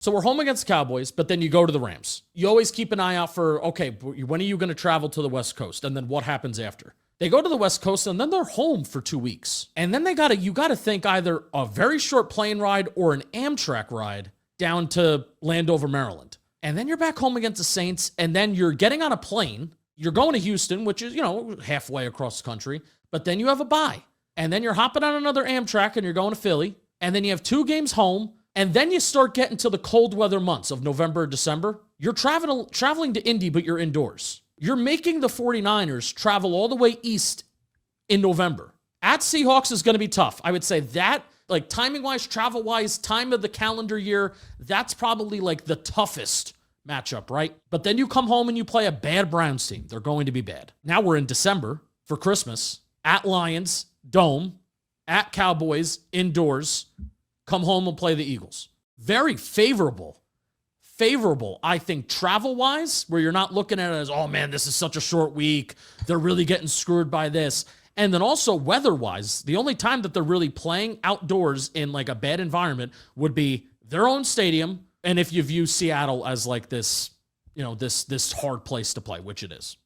So we're home against the Cowboys, but then you go to the Rams. You always keep an eye out for, okay, when are you going to travel to the West Coast? And then what happens after? They go to the West Coast and then they're home for 2 weeks. And then you got to think either a very short plane ride or an Amtrak ride down to Landover, Maryland. And then you're back home against the Saints, and then you're getting on a plane. You're going to Houston, which is, halfway across the country, but then you have a bye. And then you're hopping on another Amtrak and you're going to Philly, and then you have 2 games home, and then you start getting to the cold weather months of November, December. You're traveling to Indy, but you're indoors. You're making the 49ers travel all the way east in November. At Seahawks is going to be tough. I would say that, like timing-wise, travel-wise, time of the calendar year, that's probably like the toughest matchup, right? But then you come home and you play a bad Browns team. They're going to be bad. Now we're in December for Christmas. At Lions, Dome. At Cowboys, indoors. Come home and play the Eagles. Very favorable, I think, travel-wise, where you're not looking at it as, oh, man, this is such a short week. They're really getting screwed by this. And then also weather-wise, the only time that they're really playing outdoors in like a bad environment would be their own stadium, and if you view Seattle as like this, this hard place to play, which it is.